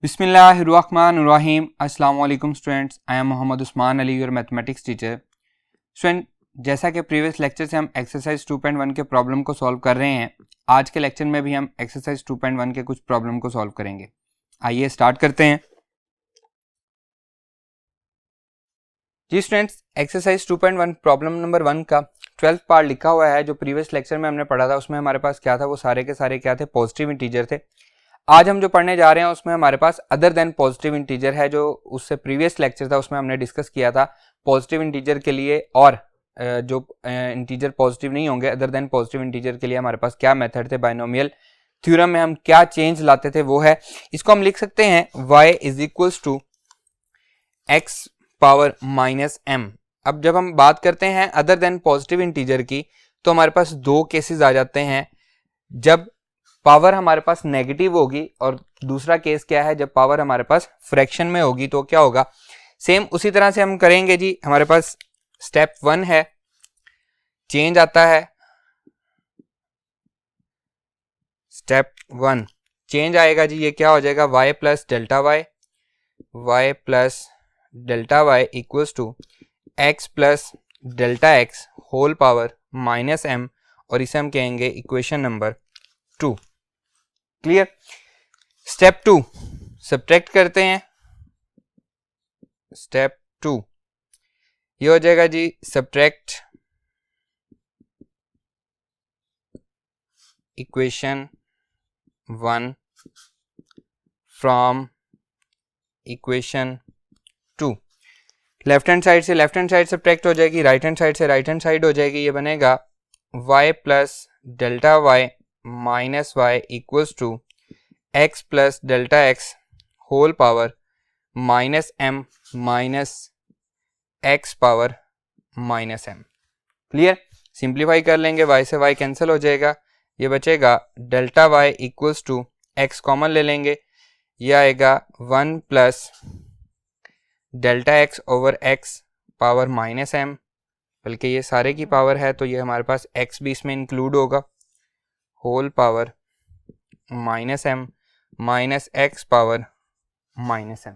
बिस्मिल्लाहिर्रहमानिर्रहीम। अस्सलाम वालेकुम students, I am Mohammad Usman Ali, your mathematics teacher. Student, जैसा कि प्रीवियस लेक्चर से हम एक्सरसाइज 2.1 के प्रॉब्लम को सॉल्व कर रहे हैं, आज के लेक्चर में भी हम एक्सरसाइज 2.1 के कुछ प्रॉब्लम को सॉल्व करेंगे। आइए स्टार्ट करते हैं। जी स्टूडेंट्स, एक्सरसाइज 2.1 प्रॉब्लम नंबर 1 का 12th पार्ट लिखा हुआ है। जो प्रीवियस लेक्चर में हमने पढ़ा था उसमें हमारे पास क्या था, वो सारे के सारे क्या थे, पॉजिटिव इंटीजर थे। आज हम जो पढ़ने जा रहे हैं उसमें हमारे पास अदर देन पॉजिटिव इंटीजर है। जो उससे प्रीवियस लेक्चर था उसमें हमने डिस्कस किया था पॉजिटिव इंटीजर के लिए और जो इंटीजर पॉजिटिव नहीं होंगे अदर देन पॉजिटिव इंटीजर के लिए हमारे पास क्या मेथड थे। बाइनोमियल थ्योरम में हम क्या चेंज लाते थे वो है, इसको हम लिख सकते हैं y is equals to x power minus m। अब जब हम बात करते हैं अदर देन पॉजिटिव इंटीजर की तो हमारे पास दो केसेस आ जाते हैं। जब पावर हमारे पास नेगेटिव होगी और दूसरा केस क्या है, जब पावर हमारे पास फ्रैक्शन में होगी तो क्या होगा। सेम उसी तरह से हम करेंगे जी। हमारे पास स्टेप 1 है, चेंज आता है। स्टेप 1 चेंज आएगा जी, ये क्या हो जाएगा, y plus delta Y equals to x plus delta x whole power minus m, और इसे हम कहेंगे equation number 2। Clear. Step 2 subtract करते हैं। स्टेप 2 ये हो जाएगा जी, subtract equation 1 from equation 2। Left hand side से लेफ्ट हैंड साइड सब्ट्रैक्ट हो जाएगी, राइट हैंड साइड से राइट हैंड साइड हो जाएगी। ये बनेगा y plus delta Y minus Y equals to x plus delta x whole power minus m minus x power minus m। Clear. Simplify कर लेंगे, y से y कैंसिल हो जाएगा, ये बचेगा delta y equals to x common ले लेंगे, ये आएगा 1 plus delta x over x power minus m, बल्कि ये सारे की पावर है तो ये हमारे पास x भी इसमें इंक्लूड होगा, whole power minus m minus x power minus m।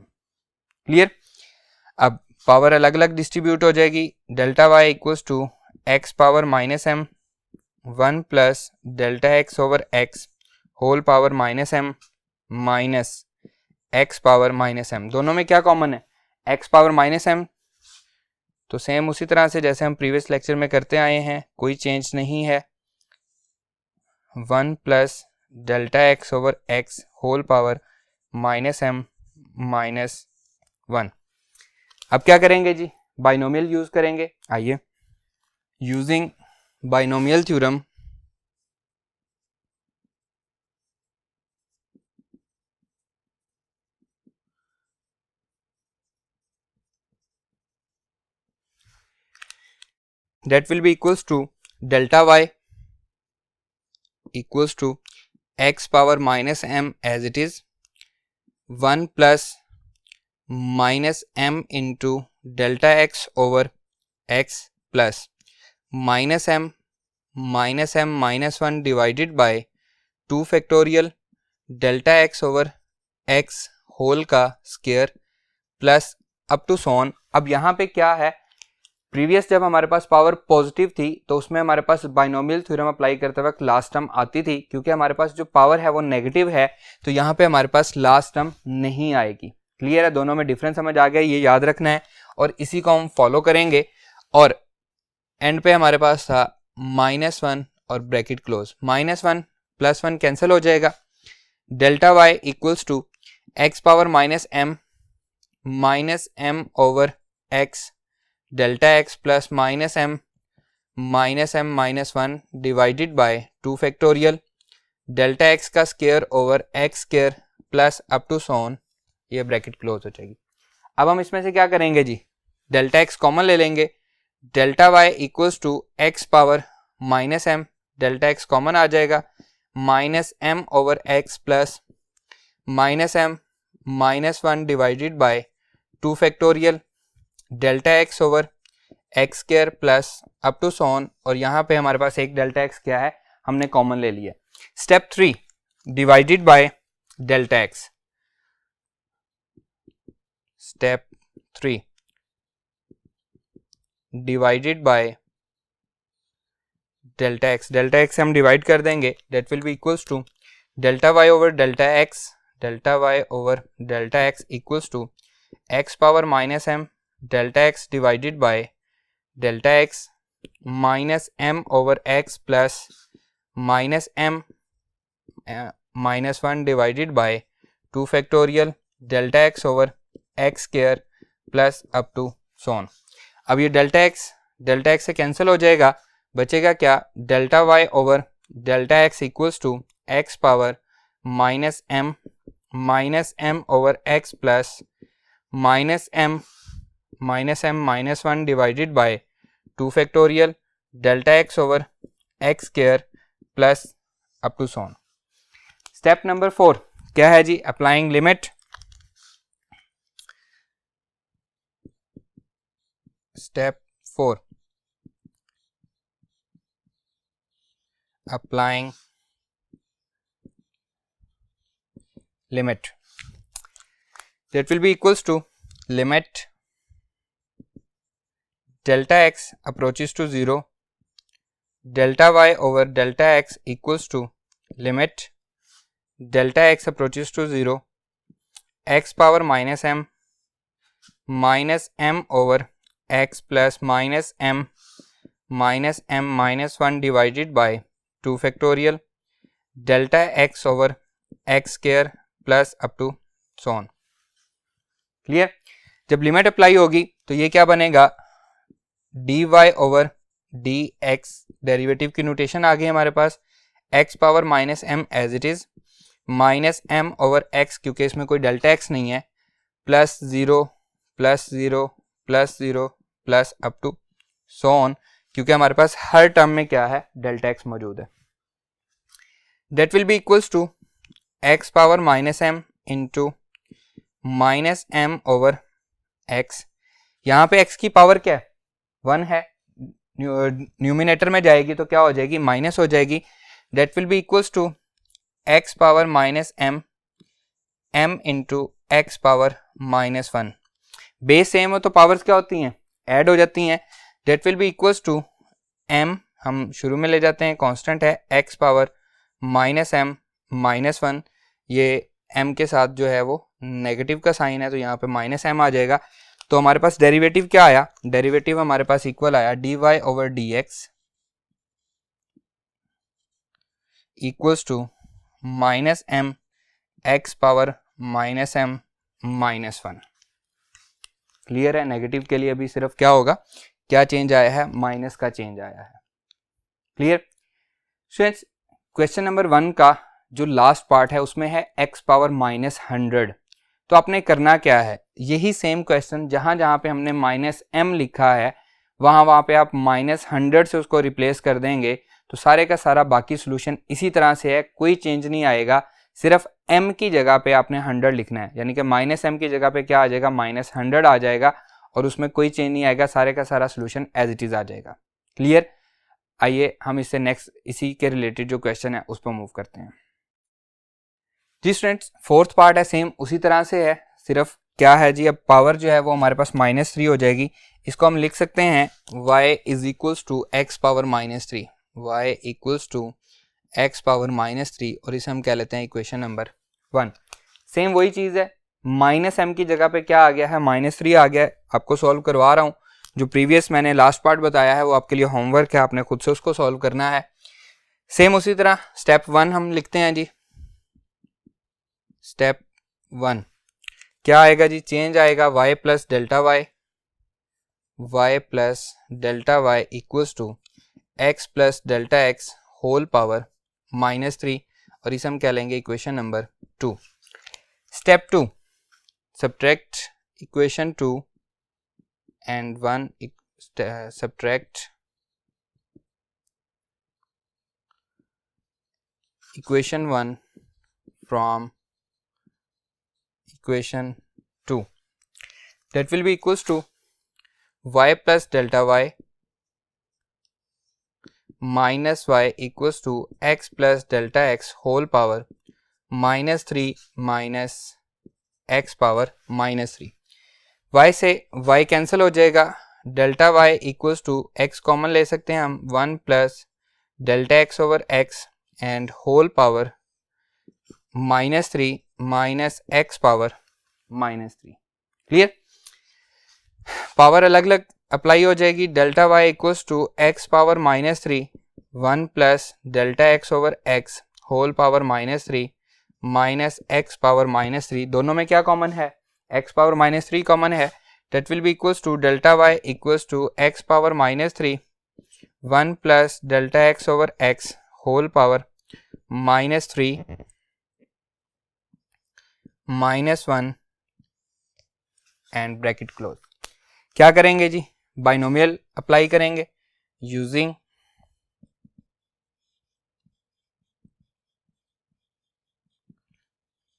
Clear. अब पावर अलग अलग डिस्ट्रीब्यूट हो जाएगी। Delta y equals to x power minus m 1 plus delta x over x whole power minus m minus x power minus m। दोनों में क्या common है, x power minus m। तो सेम उसी तरह से जैसे हम प्रीवियस लेक्चर में करते आए हैं, कोई चेंज नहीं है। 1 plus delta x over x whole power minus m minus 1। अब क्या करेंगे जी, बाइनोमियल यूज करेंगे। आइए, using binomial theorem that will be equals to delta y equals to x power minus m as it is 1 plus minus m into delta x over x plus minus m minus 1 divided by 2 factorial delta x over x whole का square plus up to so on. अब यहाँ पे क्या है, previous जब हमारे पास power positive थी तो उसमें हमारे पास बाइनोमियल थ्योरम अप्लाई करते वक्त लास्ट टर्म आती थी। क्योंकि हमारे पास जो पावर है वो नेगेटिव है तो यहाँ पे हमारे पास लास्ट टर्म नहीं आएगी। क्लियर है, दोनों में डिफरेंस समझ आ गया, ये याद रखना है और इसी को हम फॉलो करेंगे। और एंड पे हमारे पास था -1 और ब्रैकेट क्लोज, -1 प्लस 1 कैंसिल हो जाएगा। Delta Y equals to x power minus m over x delta x plus -m minus 1 divided by 2 factorial delta x का square over x square plus up to so on, ये bracket close हो जाएगी। अब हम इसमें से क्या करेंगे जी, डेल्टा x कॉमन ले लेंगे। Delta y equals to x power minus m, delta x common आ जाएगा, minus m over x plus minus m minus 1 divided by 2 factorial delta x over x square plus up to so on, और यहाँ पे हमारे पास एक delta x क्या है, हमने कॉमन ले लिया। Step 3 divided by delta x। Step 3 divided by delta x, delta x हम डिवाइड कर देंगे, that will be equals to delta Y over delta x, delta Y over delta x equals to x power minus m delta x divided by delta x minus M over x plus minus M minus 1 divided by 2 factorial delta x over x square plus up to so on. अब ये delta x से cancel हो जाएगा, बचेगा क्या, delta Y over delta x equals to x power minus M over x plus minus M minus 1 divided by 2 factorial delta x over x square plus up to so on. Step number 4 क्या है जी, applying limit. Step 4 applying limit, that will be equals to limit delta x approaches to 0 delta y over delta x equals to limit delta x approaches to 0 x power minus m over x plus minus m minus 1 divided by 2 factorial delta x over x square plus up to so on. Clear, जब limit apply होगी तो ये क्या बनेगा, D Y over D X, derivative की notation आ गई हमारे पास, X power minus M as it is minus M over X क्योंकि इसमें कोई डेल्टा एक्स नहीं है plus 0 plus 0 plus 0 plus up to so on, क्योंकि हमारे पास हर टर्म में क्या है, डेल्टा एक्स मौजूद है। That will be equals to x power minus m into minus M over x. यहाँ पे x की पावर क्या है, 1 है, न्यूमिनेटर में जाएगी तो क्या हो जाएगी, माइनस हो जाएगी। That will be equals to x power minus m into x power minus 1। Base same हो तो पावर्स क्या होती हैं, ऐड हो जाती हैं। That will be equals to m, हम शुरू में ले जाते हैं, कांस्टेंट है, x power minus M minus 1, ये m के साथ जो है वो नेगेटिव का साइन है तो यहाँ पे माइनस एम आ जाएगा। तो हमारे पास डेरिवेटिव क्या आया, डेरिवेटिव हमारे पास इक्वल आया d Y over D x equals to minus m x power minus M minus 1। Clear है, नेगेटिव के लिए अभी सिर्फ क्या होगा, क्या चेंज आया है, माइनस का चेंज आया है। क्लियर स्टूडेंट्स, क्वेश्चन नंबर 1 का जो लास्ट पार्ट है उसमें है x पावर माइनस 100। तो आपने करना क्या है, यही सेम क्वेश्चन जहां जहां पे हमने माइनस m लिखा है वहां पे आप माइनस 100 से उसको रिप्लेस कर देंगे तो सारे का सारा बाकी सोल्यूशन इसी तरह से है, कोई चेंज नहीं आएगा, सिर्फ m की जगह पे आपने 100 लिखना है, यानी कि माइनस m की जगह पे क्या आ जाएगा, माइनस 100 आ जाएगा और उसमें कोई चेंज नहीं आएगा, सारे का सारा सोल्यूशन एज इट इज आ जाएगा। क्लियर, आइए हम इससे नेक्स्ट इसी के रिलेटेड जो क्वेश्चन है उस पर मूव करते हैं। जी स्टूडेंट्स, 4th पार्ट है सेम उसी तरह से है, सिर्फ क्या है जी, अब पावर जो है वो हमारे पास -3 हो जाएगी। इसको हम लिख सकते हैं y is equals to x power -3, y equals to x power -3 और इसे हम कह लेते हैं इक्वेशन नंबर 1। सेम वही चीज़ है, माइनस एम की जगह पे क्या आ गया है, -3 आ गया है। आपको सॉल्व करवा रहा हूँ, जो प्रीवियस मैंने लास्ट पार्ट बताया है वो आपके लिए होमवर्क है, आपने खुद से उसको सॉल्व करना है। सेम उसी तरह स्टेप 1 हम लिखते हैं जी। स्टेप 1 क्या आएगा जी, चेंज आएगा y plus delta y equals to x plus delta x whole power -3 और इसे हम कह लेंगे equation number 2। Step 2 subtract equation 2 and 1 subtract equation 1 from equation 2, that will be equals to y plus delta y minus y equals to x plus delta x whole power -3 minus x power -3। y से y cancel हो जाएगा, delta y equals to x common ले सकते हैं हम, 1 plus delta x over x and whole power -3 minus x power -3। Clear? Power अलग अलग apply हो जाएगी, delta y equals to x power -3 1 plus delta x over x whole power -3 minus x power -3। दोनों में क्या कॉमन है? x power -3 common है, that will be equals to delta y equals to x power -3 1 plus delta x over x whole power -3 -1 and bracket close. क्या करेंगे जी? Binomial apply करेंगे using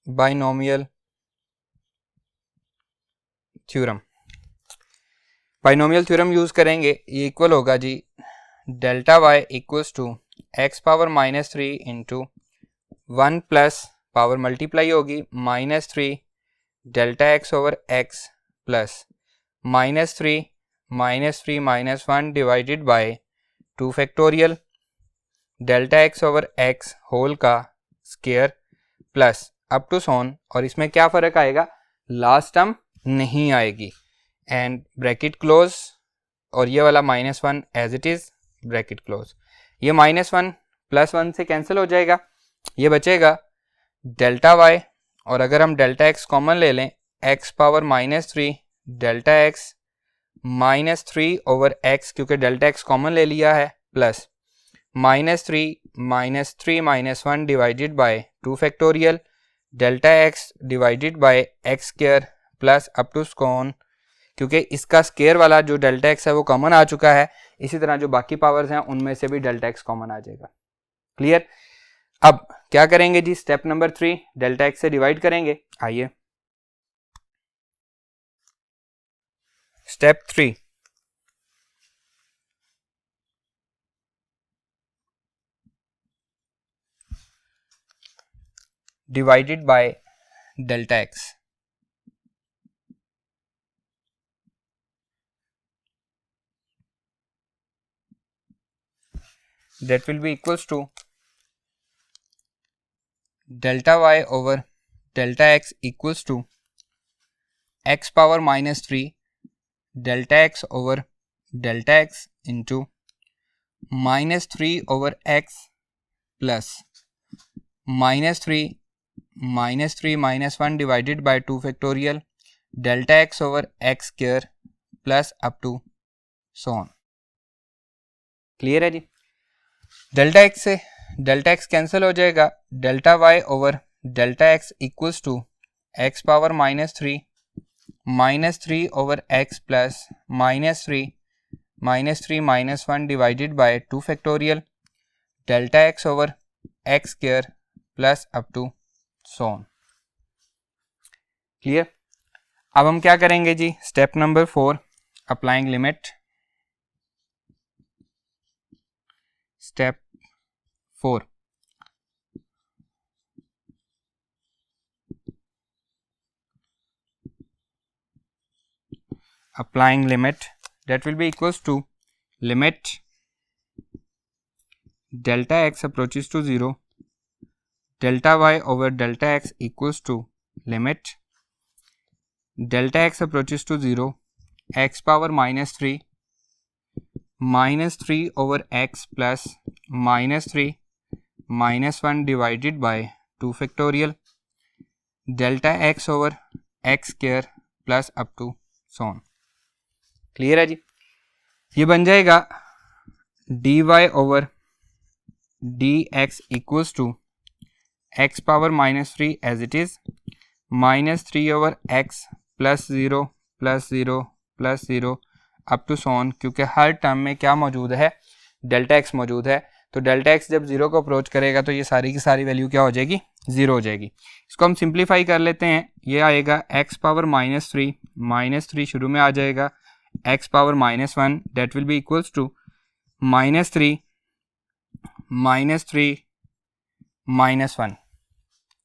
binomial theorem. Binomial theorem use करेंगे, ये इक्वल होगा जी delta y equals to x power -3 into 1 plus power multiply होगी -3 delta x over x plus -3 -3 -1 divided by 2 factorial delta x over x whole का square plus up to so on. और इसमें क्या फ़र्क आएगा? लास्ट टर्म नहीं आएगी एंड ब्रैकेट क्लोज, और ये वाला -1 as it is bracket close. ये -1 +1 से कैंसिल हो जाएगा, ये बचेगा डेल्टा y, और अगर हम डेल्टा x कॉमन ले लें x power -3 delta x -3 over x, क्योंकि डेल्टा x कॉमन ले लिया है, plus -3 -3 -1 divided by 2 factorial delta x divided by x square plus up to so on, क्योंकि इसका स्क्वायर वाला जो डेल्टा x है वो कॉमन आ चुका है, इसी तरह जो बाकी पावर्स हैं उनमें से भी डेल्टा x कॉमन आ जाएगा। क्लियर? अब क्या करेंगे जी? स्टेप नंबर 3 डेल्टा x से डिवाइड करेंगे। आइए step 3, divided by delta x। that will be equals to delta y over delta x equals to x power -3 delta x over delta x into -3 over x plus -3 -1 divided by 2 factorial delta x over x square plus up to so on। Clear है जी? Delta x से delta x cancel हो जाएगा, delta y over delta x equals to x power -3 over x plus -3 -1 divided by 2 factorial delta x over x square plus up to so on. Clear? अब हम क्या करेंगे जी? Step number 4, applying limit. Step 4, applying limit, that will be equals to limit delta x approaches to 0 delta y over delta x equals to limit delta x approaches to 0 x power -3 -3 over x plus -3 -1 divided by 2 factorial delta x over x square plus up to so on। Clear है जी? ये बन जाएगा dy over dx equals to x power -3 as it is -3 over x plus 0 plus 0 plus 0 up to so on, क्योंकि हर term में क्या मौजूद है? डेल्टा x मौजूद है, तो डेल्टा x जब 0 को अप्रोच करेगा तो ये सारी की सारी वैल्यू क्या हो जाएगी? 0 हो जाएगी। इसको हम सिंप्लीफाई कर लेते हैं, ये आएगा x पावर -3 शुरू में आ जाएगा x power -1 that will be equals to -3 -1।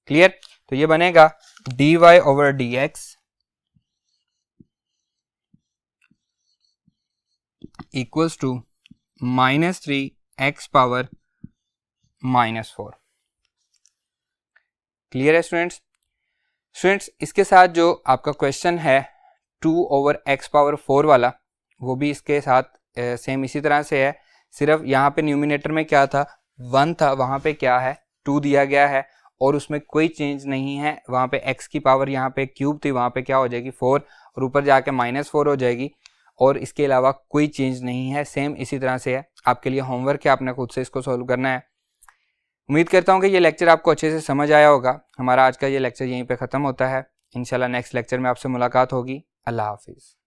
Clear? तो ये बनेगा dy over dx equals to -3x power -4। Clear है स्टूडेंट्स? स्टूडेंट्स इसके साथ जो आपका क्वेश्चन है 2/x पावर 4 वाला, वो भी इसके साथ सेम इसी तरह से है, सिर्फ यहाँ पे न्यूमिनेटर में क्या था 1 था, वहाँ पे क्या है 2 दिया गया है और उसमें कोई चेंज नहीं है। वहाँ पे x की पावर यहाँ पे क्यूब थी, वहाँ पे क्या हो जाएगी 4 और ऊपर जाके -4 हो जाएगी और इसके अलावा कोई चेंज नहीं है, सेम इसी तरह से है। आपके लिए होमवर्क है, आपने खुद से इसको सॉल्व करना है। उम्मीद करता हूँ कि ये लेक्चर आपको अच्छे से समझ आया होगा। हमारा आज का ये लेक्चर यहीं पे ख़त्म होता है। इंशाल्लाह नेक्स्ट लेक्चर में आपसे मुलाकात होगी। अल्लाह हाफिज़।